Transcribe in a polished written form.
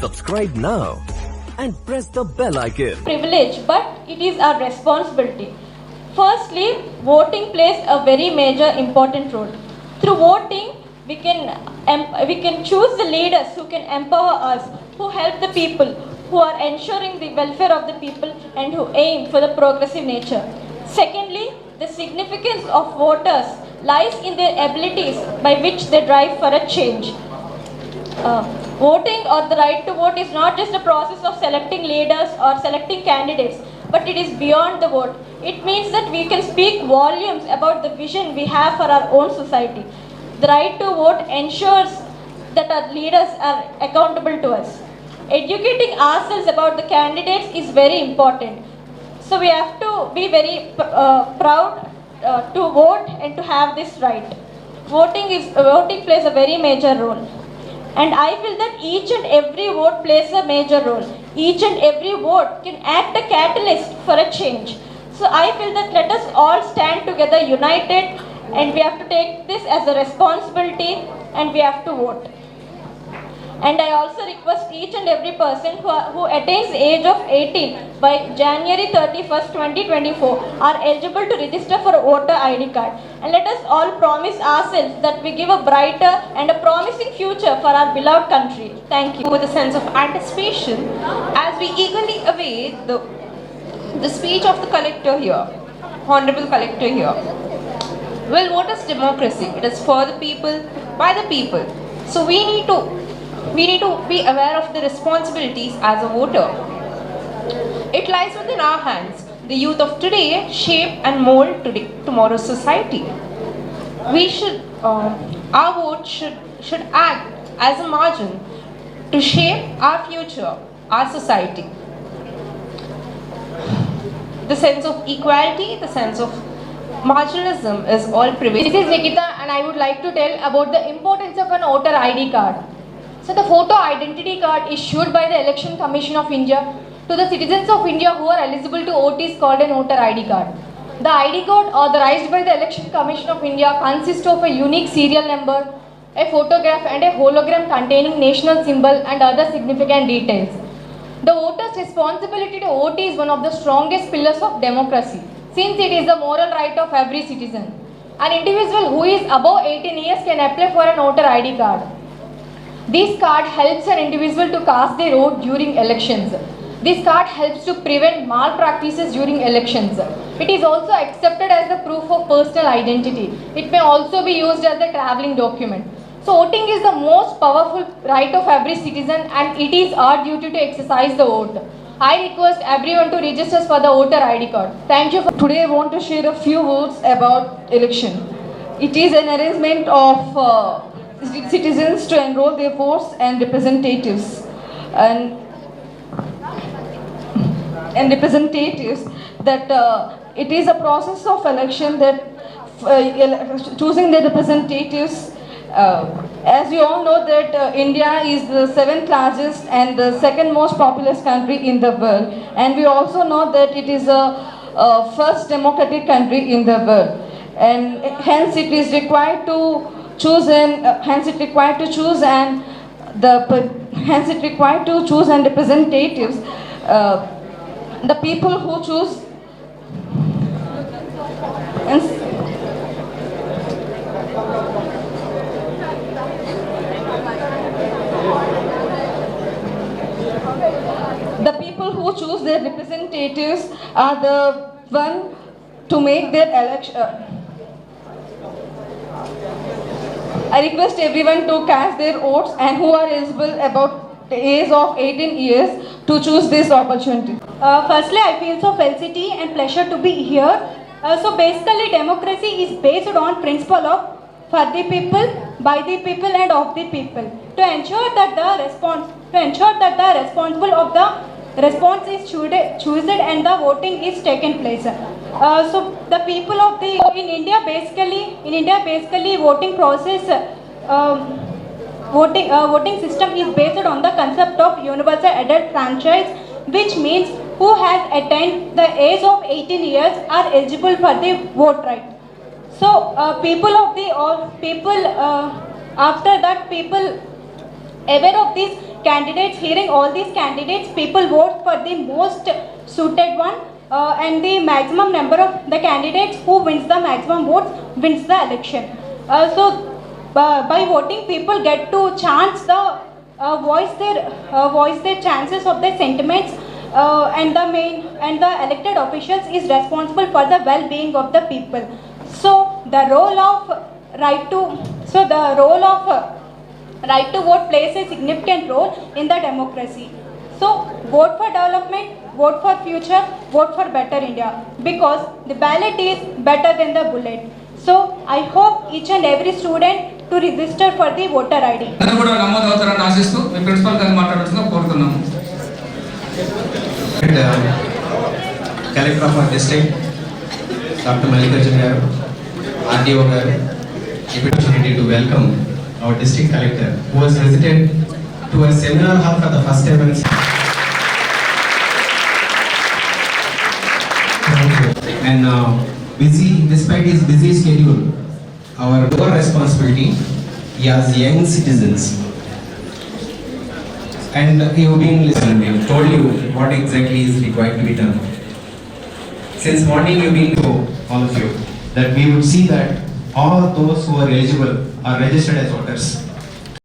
Subscribe now and press the bell icon. Privilege, but it is our responsibility. Firstly, voting plays a very major important role. Through voting, we can choose the leaders who can empower us, who help the people, who are ensuring the welfare of the people and who aim for the progressive nature. Secondly, the significance of voters lies in their abilities by which they drive for a change. Voting or the right to vote is not just a process of selecting leaders or selecting candidates, but it is beyond the vote. It means that we can speak volumes about the vision we have for our own society. The right to vote ensures that our leaders are accountable to us. Educating ourselves about the candidates is very important. So we have to be very proud to vote and to have this right. Voting plays a very major role. And I feel that each and every vote plays a major role. Each and every vote can act a catalyst for a change. So I feel that let us all stand together united, and we have to take this as a responsibility, and we have to vote. And I also request each and every person who attains the age of 18 by January 31st, 2024 are eligible to register for a voter ID card. And let us all promise ourselves that we give a brighter and a promising future for our beloved country. Thank you. With a sense of anticipation as we eagerly await the speech of the collector here, Honorable Collector here. Well, what is democracy? It is for the people, by the people. So we need to be aware of the responsibilities as a voter. It lies within our hands. The youth of today shape and mold tomorrow's society. Our vote should act as a margin to shape our future, our society. The sense of equality, the sense of marginalism is all prevalent. This is Nikita, and I would like to tell about the importance of an voter ID card. So the photo identity card issued by the Election Commission of India to the citizens of India who are eligible to vote is called an voter ID card. The ID card authorized by the Election Commission of India consists of a unique serial number, a photograph and a hologram containing national symbol and other significant details. The voter's responsibility to vote is one of the strongest pillars of democracy, since it is the moral right of every citizen. An individual who is above 18 years can apply for an voter ID card. This card helps an individual to cast their vote during elections. This card helps to prevent malpractices during elections. It is also accepted as the proof of personal identity. It may also be used as a travelling document. So voting is the most powerful right of every citizen, and it is our duty to exercise the vote. I request everyone to register for the voter ID card. Thank you. Today I want to share a few words about election. It is an arrangement of citizens to enroll their votes and representatives that it is a process of election that choosing the representatives. As you all know that India is the 7th largest and the 2nd most populous country in the world, and we also know that it is a first democratic country in the world, and hence it is required to choose representatives. The people who choose their representatives are the one to make their election. I request everyone to cast their votes and who are eligible about the age of 18 years to choose this opportunity. Firstly, I feel so felicity and pleasure to be here. So basically, democracy is based on principle of for the people, by the people, and of the people. To ensure that the responsible of the response is chosen and the voting is taken place. So the people of the in India basically voting process voting system is based on the concept of universal adult franchise, which means who has attained the age of 18 years are eligible for the vote right. So after that people aware of this candidates, hearing all these candidates, people vote for the most suited one, and the maximum number of the candidates who wins the maximum votes wins the election. By voting, people get to chance the voice their chances of their sentiments, and the elected officials is responsible for the well-being of the people. So the role of right to vote plays a significant role in the democracy. So vote for development, vote for future, vote for better India, because the ballot is better than the bullet. So I hope each and every student to register for the voter ID. అందరూ కూడా నమోదు అవుతారని ఆశిస్తూ మీ principal గారిని మాట్లాడాల్సిందిగా కోరుతున్నాము. Collector of our district, Dr. Mallikarjun garu, RDO garu, opportunity to welcome our district collector who was visited to a seminar hall for the first time. And busy, despite his busy schedule, our core responsibility as young citizens. And you've been listening, we've told you what exactly is required to be done. Since morning you've been to all of you that we would see that all those who are eligible are registered as voters.